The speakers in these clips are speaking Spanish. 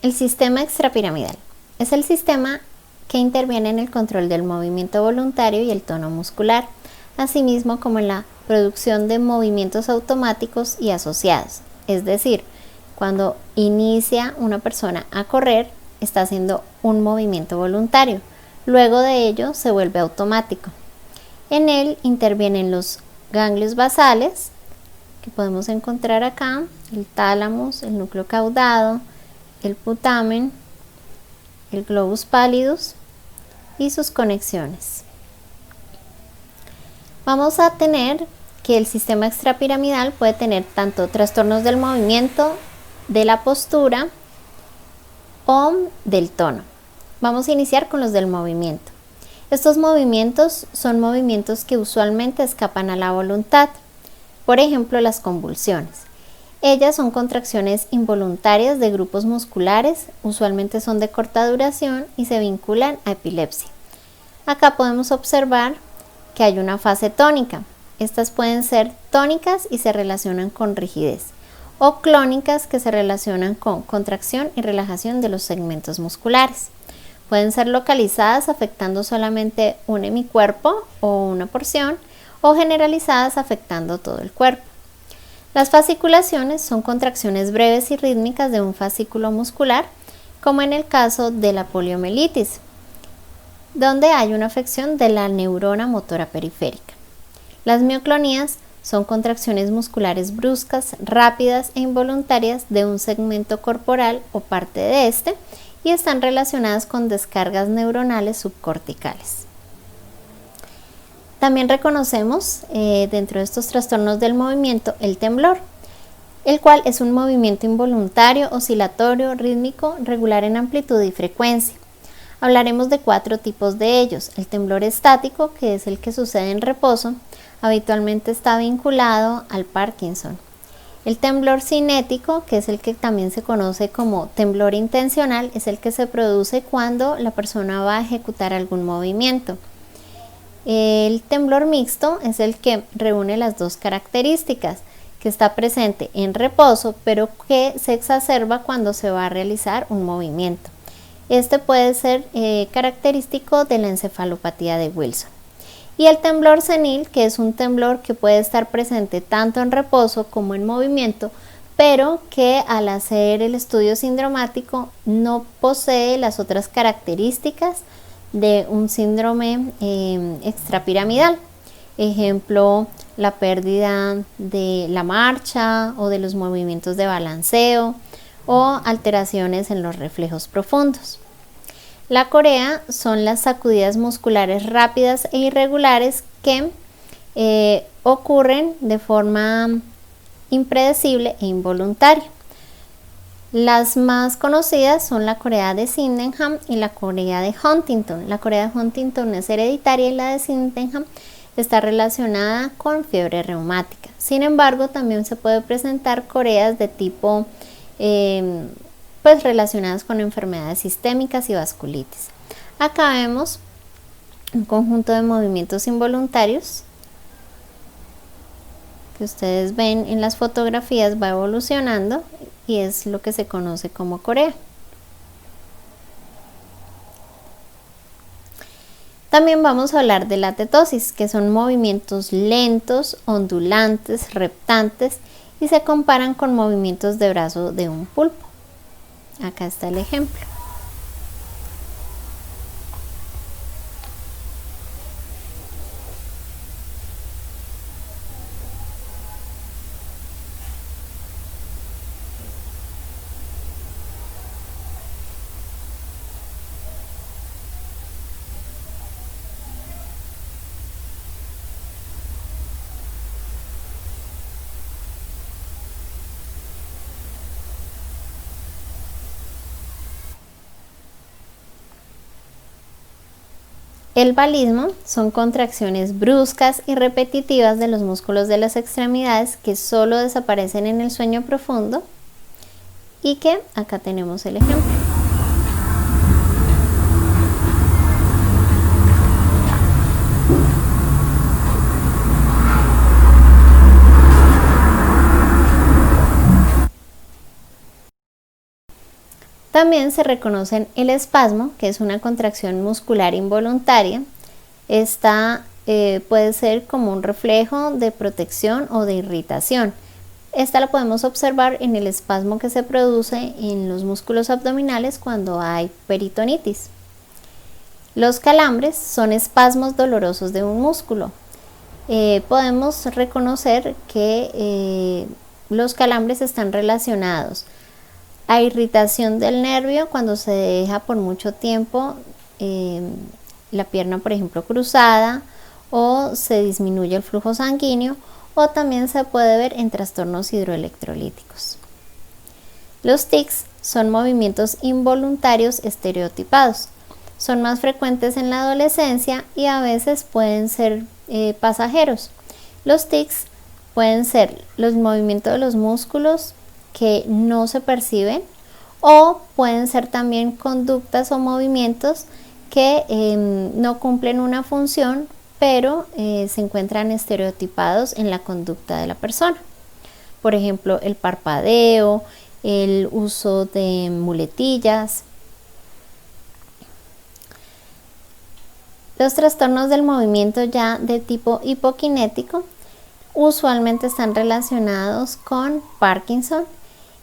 El sistema extrapiramidal es el sistema que interviene en el control del movimiento voluntario y el tono muscular, asimismo como en la producción de movimientos automáticos y asociados. Es decir, cuando inicia una persona a correr, está haciendo un movimiento voluntario. Luego de ello se vuelve automático. En él intervienen los ganglios basales, que podemos encontrar acá, el tálamo, el núcleo caudado, el putamen, el globus pallidus y sus conexiones. Vamos a tener que el sistema extrapiramidal puede tener tanto trastornos del movimiento, de la postura o del tono. Vamos a iniciar con los del movimiento. Estos movimientos son movimientos que usualmente escapan a la voluntad, por ejemplo las convulsiones. Ellas son contracciones involuntarias de grupos musculares, usualmente son de corta duración y se vinculan a epilepsia. Acá podemos observar que hay una fase tónica. Estas pueden ser tónicas y se relacionan con rigidez, o clónicas que se relacionan con contracción y relajación de los segmentos musculares. Pueden ser localizadas afectando solamente un hemicuerpo o una porción, o generalizadas afectando todo el cuerpo. Las fasciculaciones son contracciones breves y rítmicas de un fascículo muscular, como en el caso de la poliomielitis, donde hay una afección de la neurona motora periférica. Las mioclonías son contracciones musculares bruscas, rápidas e involuntarias de un segmento corporal o parte de este y están relacionadas con descargas neuronales subcorticales. También reconocemos dentro de estos trastornos del movimiento el temblor, el cual es un movimiento involuntario, oscilatorio, rítmico, regular en amplitud y frecuencia. Hablaremos de 4 tipos de ellos. El temblor estático, que es el que sucede en reposo, habitualmente está vinculado al Parkinson. El temblor cinético, que es el que también se conoce como temblor intencional, es el que se produce cuando la persona va a ejecutar algún movimiento. El temblor mixto es el que reúne las dos características, que está presente en reposo, pero que se exacerba cuando se va a realizar un movimiento. Este puede ser característico de la encefalopatía de Wilson. Y el temblor senil, que es un temblor que puede estar presente tanto en reposo como en movimiento, pero que al hacer el estudio sindromático no posee las otras características de un síndrome extrapiramidal. Ejemplo, la pérdida de la marcha o de los movimientos de balanceo o alteraciones en los reflejos profundos. La corea son las sacudidas musculares rápidas e irregulares que ocurren de forma impredecible e involuntaria. Las más conocidas son la corea de Sydenham y la corea de Huntington. La corea de Huntington es hereditaria y la de Sydenham está relacionada con fiebre reumática. Sin embargo, también se puede presentar coreas de tipo relacionadas con enfermedades sistémicas y vasculitis. Acá vemos un conjunto de movimientos involuntarios que ustedes ven en las fotografías, va evolucionando y es lo que se conoce como corea. También vamos a hablar de la tetosis, que son movimientos lentos, ondulantes, reptantes y se comparan con movimientos de brazo de un pulpo. Acá está el ejemplo. El valismo son contracciones bruscas y repetitivas de los músculos de las extremidades que solo desaparecen en el sueño profundo y que acá tenemos el ejemplo. También se reconocen el espasmo, que es una contracción muscular involuntaria. Esta puede ser como un reflejo de protección o de irritación. Esta la podemos observar en el espasmo que se produce en los músculos abdominales cuando hay peritonitis. Los calambres son espasmos dolorosos de un músculo. Podemos reconocer que los calambres están relacionados a irritación del nervio cuando se deja por mucho tiempo la pierna, por ejemplo, cruzada, o se disminuye el flujo sanguíneo, o también se puede ver en trastornos hidroelectrolíticos. Los tics son movimientos involuntarios estereotipados. Son más frecuentes en la adolescencia y a veces pueden ser pasajeros. Los tics pueden ser los movimientos de los músculos que no se perciben, o pueden ser también conductas o movimientos que no cumplen una función, pero se encuentran estereotipados en la conducta de la persona. Por ejemplo, el parpadeo, el uso de muletillas. Los trastornos del movimiento ya de tipo hipokinético usualmente están relacionados con Parkinson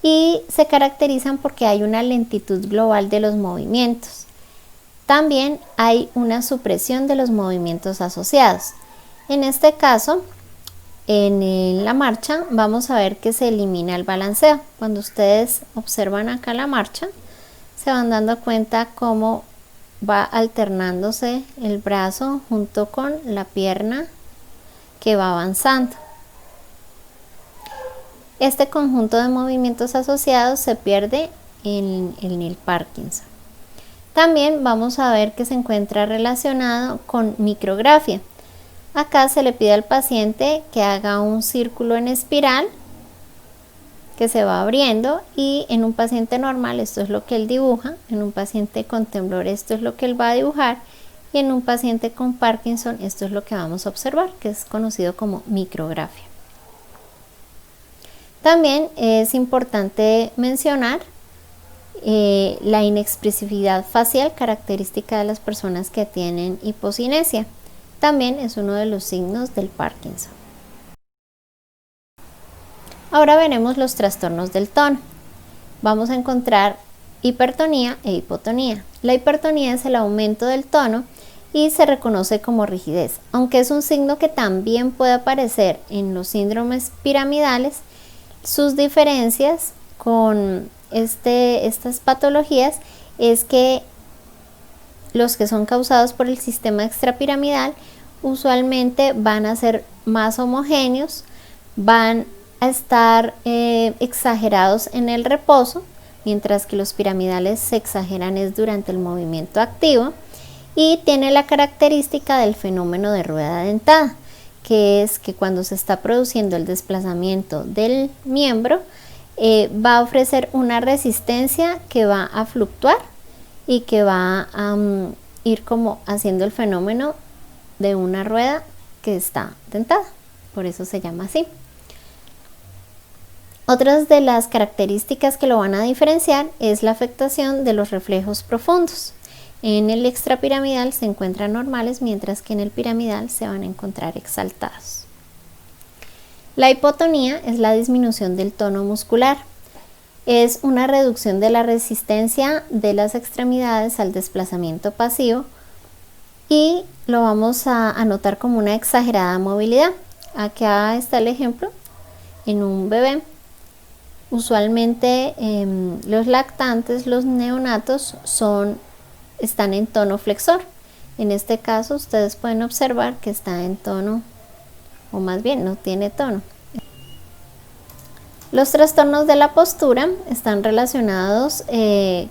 y se caracterizan porque hay una lentitud global de los movimientos. También hay una supresión de los movimientos asociados. En este caso, en la marcha vamos a ver que se elimina el balanceo. Cuando ustedes observan acá la marcha, se van dando cuenta cómo va alternándose el brazo junto con la pierna que va avanzando. Este conjunto de movimientos asociados se pierde en el Parkinson. También vamos a ver que se encuentra relacionado con micrografia. Acá se le pide al paciente que haga un círculo en espiral que se va abriendo, y en un paciente normal esto es lo que él dibuja, en un paciente con temblor esto es lo que él va a dibujar, y en un paciente con Parkinson esto es lo que vamos a observar, que es conocido como micrografia. También es importante mencionar la inexpresividad facial característica de las personas que tienen hipocinesia. También es uno de los signos del Parkinson. Ahora veremos los trastornos del tono. Vamos a encontrar hipertonía e hipotonía. La hipertonía es el aumento del tono y se reconoce como rigidez, aunque es un signo que también puede aparecer en los síndromes piramidales. Sus diferencias con estas patologías es que los que son causados por el sistema extrapiramidal usualmente van a ser más homogéneos, van a estar exagerados en el reposo, mientras que los piramidales se exageran es durante el movimiento activo, y tiene la característica del fenómeno de rueda dentada, que es que cuando se está produciendo el desplazamiento del miembro, va a ofrecer una resistencia que va a fluctuar y que va a ir como haciendo el fenómeno de una rueda que está dentada, por eso se llama así. Otras de las características que lo van a diferenciar es la afectación de los reflejos profundos. En el extrapiramidal se encuentran normales, mientras que en el piramidal se van a encontrar exaltados. La hipotonía es la disminución del tono muscular. Es una reducción de la resistencia de las extremidades al desplazamiento pasivo y lo vamos a anotar como una exagerada movilidad. Acá está el ejemplo en un bebé. Usualmente los lactantes, los neonatos, están en tono flexor. En este caso ustedes pueden observar que está en tono, o más bien no tiene tono. Los trastornos de la postura están relacionados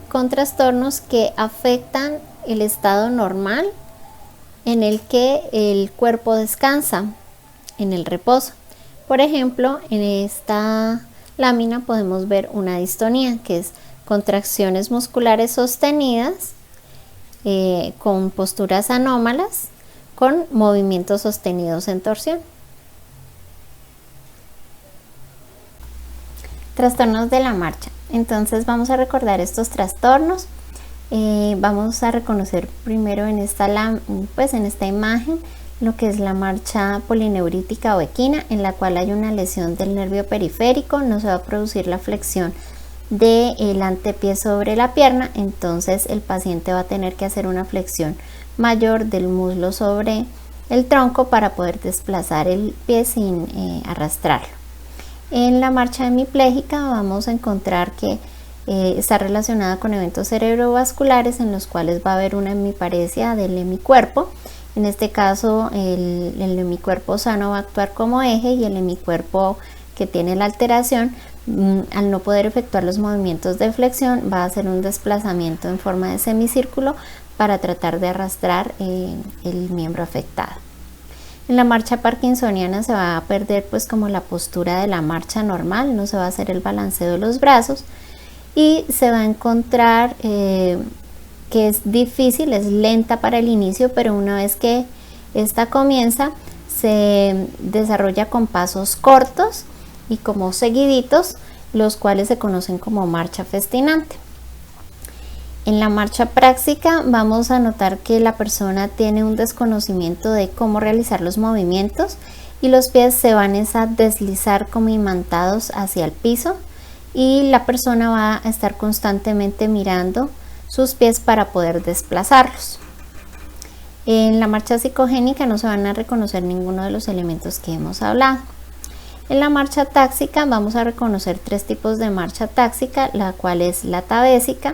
con trastornos que afectan el estado normal en el que el cuerpo descansa en el reposo. Por ejemplo, en esta lámina podemos ver una distonía, que es contracciones musculares sostenidas con posturas anómalas, con movimientos sostenidos en torsión. Trastornos de la marcha. Entonces vamos a recordar estos trastornos. Vamos a reconocer primero en esta imagen lo que es la marcha polineurítica o equina, en la cual hay una lesión del nervio periférico. No se va a producir la flexión del antepié sobre la pierna, entonces el paciente va a tener que hacer una flexión mayor del muslo sobre el tronco para poder desplazar el pie sin arrastrarlo. En la marcha hemipléjica vamos a encontrar que está relacionada con eventos cerebrovasculares en los cuales va a haber una hemiparesia del hemicuerpo. En este caso el hemicuerpo sano va a actuar como eje y el hemicuerpo que tiene la alteración, al no poder efectuar los movimientos de flexión, va a hacer un desplazamiento en forma de semicírculo para tratar de arrastrar el miembro afectado. En la marcha parkinsoniana se va a perder pues como la postura de la marcha normal, no se va a hacer el balanceo de los brazos y se va a encontrar que es difícil, es lenta para el inicio, pero una vez que esta comienza se desarrolla con pasos cortos y como seguiditos, los cuales se conocen como marcha festinante. En la marcha práctica vamos a notar que la persona tiene un desconocimiento de cómo realizar los movimientos y los pies se van a deslizar como imantados hacia el piso y la persona va a estar constantemente mirando sus pies para poder desplazarlos. En la marcha psicogénica no se van a reconocer ninguno de los elementos que hemos hablado. En la marcha táxica vamos a reconocer tres tipos de marcha táxica, la cual es la tabésica,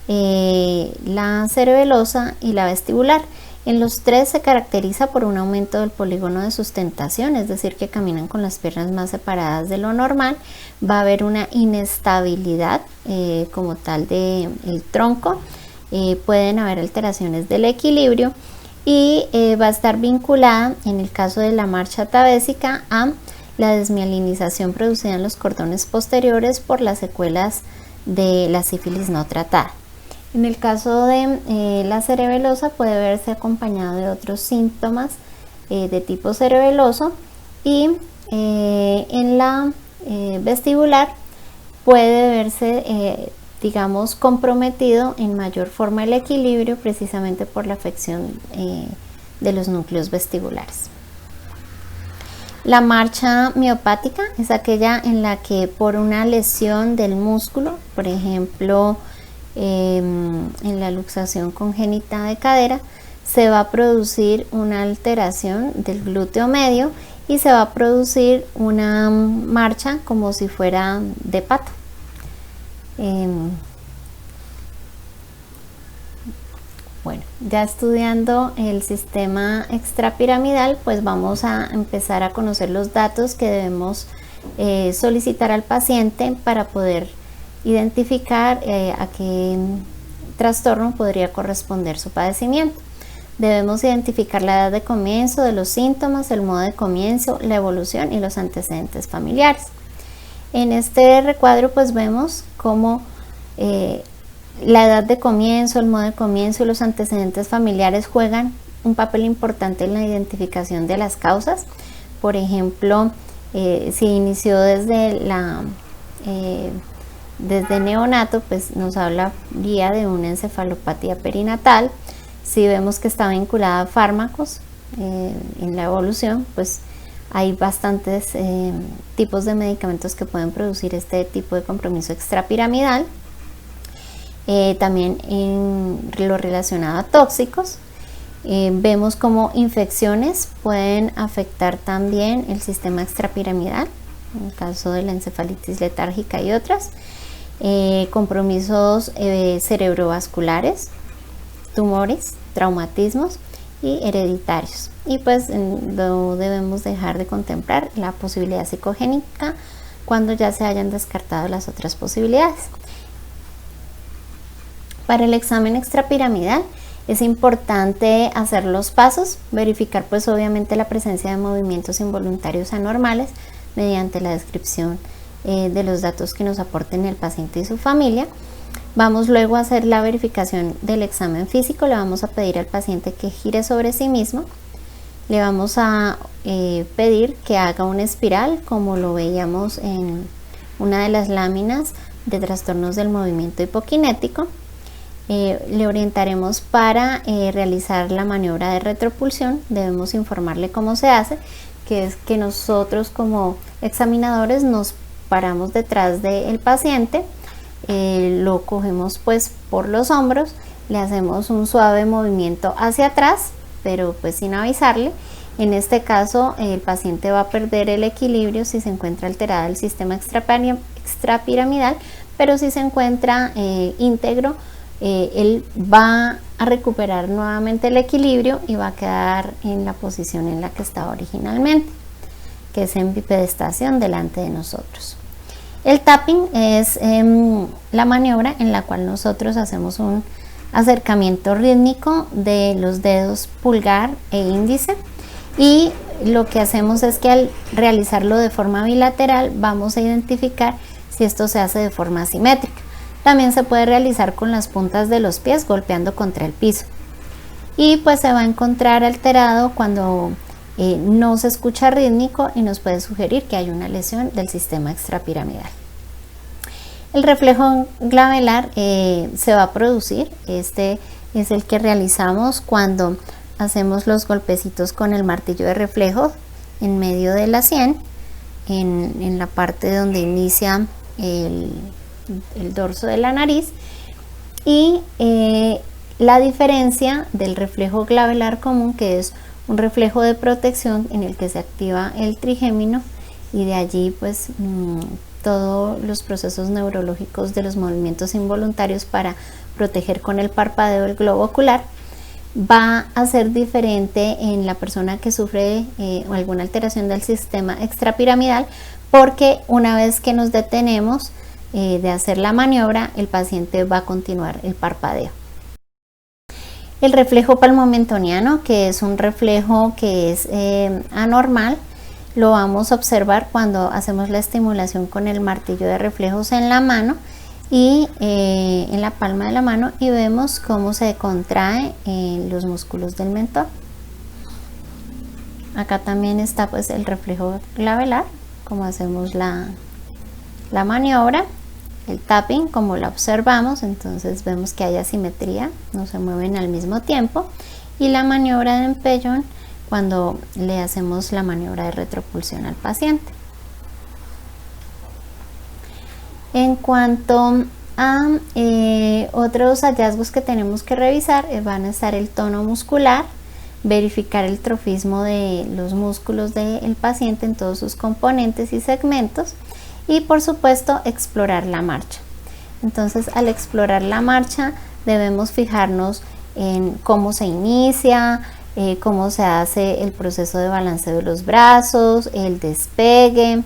la cerebelosa y la vestibular. En los tres se caracteriza por un aumento del polígono de sustentación, es decir, que caminan con las piernas más separadas de lo normal. Va a haber una inestabilidad como tal del tronco, pueden haber alteraciones del equilibrio y va a estar vinculada, en el caso de la marcha tabésica, a la desmielinización producida en los cordones posteriores por las secuelas de la sífilis no tratada. En el caso de la cerebelosa puede verse acompañado de otros síntomas de tipo cerebeloso y en la vestibular puede verse digamos comprometido en mayor forma el equilibrio precisamente por la afección de los núcleos vestibulares. La marcha miopática es aquella en la que por una lesión del músculo, por ejemplo en la luxación congénita de cadera, se va a producir una alteración del glúteo medio y se va a producir una marcha como si fuera de pato. Bueno, ya estudiando el sistema extrapiramidal, pues vamos a empezar a conocer los datos que debemos solicitar al paciente para poder identificar a qué trastorno podría corresponder su padecimiento. Debemos identificar la edad de comienzo de los síntomas, el modo de comienzo, la evolución y los antecedentes familiares. En este recuadro pues vemos cómo la edad de comienzo, el modo de comienzo y los antecedentes familiares juegan un papel importante en la identificación de las causas. Por ejemplo, si inició desde neonato, pues nos hablaría de una encefalopatía perinatal. Si vemos que está vinculada a fármacos en la evolución, pues hay bastantes tipos de medicamentos que pueden producir este tipo de compromiso extrapiramidal. También en lo relacionado a tóxicos, vemos como infecciones pueden afectar también el sistema extrapiramidal, en el caso de la encefalitis letárgica y otras. Compromisos cerebrovasculares, tumores, traumatismos y hereditarios. Y pues no debemos dejar de contemplar la posibilidad psicogénica cuando ya se hayan descartado las otras posibilidades. Para el examen extrapiramidal es importante hacer los pasos, verificar pues obviamente la presencia de movimientos involuntarios anormales mediante la descripción de los datos que nos aporten el paciente y su familia. Vamos luego a hacer la verificación del examen físico. Le vamos a pedir al paciente que gire sobre sí mismo. Le vamos a pedir que haga una espiral como lo veíamos en una de las láminas de trastornos del movimiento hipokinético. Le orientaremos para realizar la maniobra de retropulsión. Debemos informarle cómo se hace, que es que nosotros como examinadores nos paramos detrás del paciente, lo cogemos pues por los hombros, le hacemos un suave movimiento hacia atrás, pero pues sin avisarle. En este caso el paciente va a perder el equilibrio si se encuentra alterada el sistema extrapiramidal, pero si se encuentra íntegro, él va a recuperar nuevamente el equilibrio y va a quedar en la posición en la que estaba originalmente, que es en bipedestación delante de nosotros. El tapping es la maniobra en la cual nosotros hacemos un acercamiento rítmico de los dedos pulgar e índice, y lo que hacemos es que al realizarlo de forma bilateral vamos a identificar si esto se hace de forma asimétrica. También se puede realizar con las puntas de los pies golpeando contra el piso, y pues se va a encontrar alterado cuando no se escucha rítmico y nos puede sugerir que hay una lesión del sistema extrapiramidal. El reflejo glabelar se va a producir, este es el que realizamos cuando hacemos los golpecitos con el martillo de reflejo en medio de la sien, en la parte donde inicia el dorso de la nariz, y la diferencia del reflejo glabelar común, que es un reflejo de protección en el que se activa el trigémino, y de allí pues todos los procesos neurológicos de los movimientos involuntarios para proteger con el parpadeo el globo ocular, va a ser diferente en la persona que sufre alguna alteración del sistema extrapiramidal, porque una vez que nos detenemos de hacer la maniobra, el paciente va a continuar el parpadeo. El reflejo palmomentoniano, que es un reflejo que es anormal, lo vamos a observar cuando hacemos la estimulación con el martillo de reflejos en la mano y en la palma de la mano, y vemos cómo se contrae los músculos del mentón. Acá también está pues el reflejo glabelar, como hacemos la maniobra. El tapping, como la observamos, entonces vemos que hay asimetría, no se mueven al mismo tiempo, y la maniobra de empellón cuando le hacemos la maniobra de retropulsión al paciente. En cuanto a otros hallazgos que tenemos que revisar, van a estar el tono muscular, verificar el trofismo de los músculos del paciente en todos sus componentes y segmentos, y por supuesto explorar la marcha. Entonces, al explorar la marcha debemos fijarnos en cómo se inicia, cómo se hace el proceso de balanceo de los brazos, el despegue,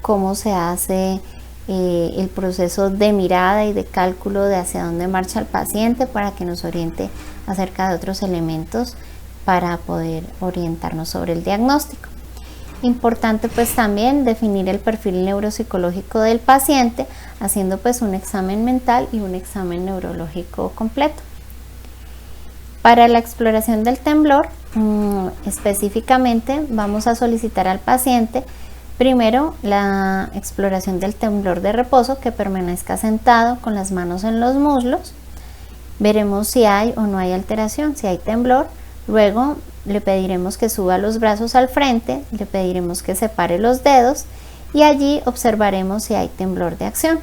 cómo se hace el proceso de mirada y de cálculo de hacia dónde marcha el paciente, para que nos oriente acerca de otros elementos para poder orientarnos sobre el diagnóstico. Importante pues también definir el perfil neuropsicológico del paciente, haciendo pues un examen mental y un examen neurológico completo. Para la exploración del temblor, específicamente vamos a solicitar al paciente primero la exploración del temblor de reposo, que permanezca sentado con las manos en los muslos. Veremos si hay o no hay alteración, si hay temblor. Luego le pediremos que suba los brazos al frente, le pediremos que separe los dedos, y allí observaremos si hay temblor de acción.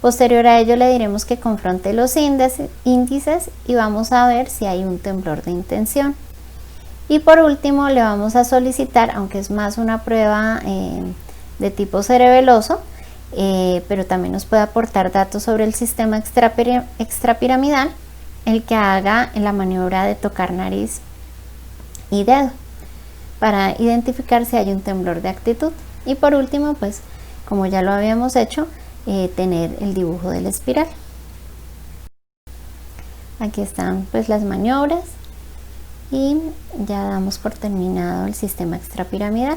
Posterior a ello le diremos que confronte los índices y vamos a ver si hay un temblor de intención. Y por último le vamos a solicitar, aunque es más una prueba de tipo cerebeloso, pero también nos puede aportar datos sobre el sistema extrapiramidal, el que haga la maniobra de tocar nariz y dedo para identificar si hay un temblor de actitud. Y por último, pues como ya lo habíamos hecho, tener el dibujo de la espiral. Aquí están pues las maniobras, y ya damos por terminado el sistema extrapiramidal.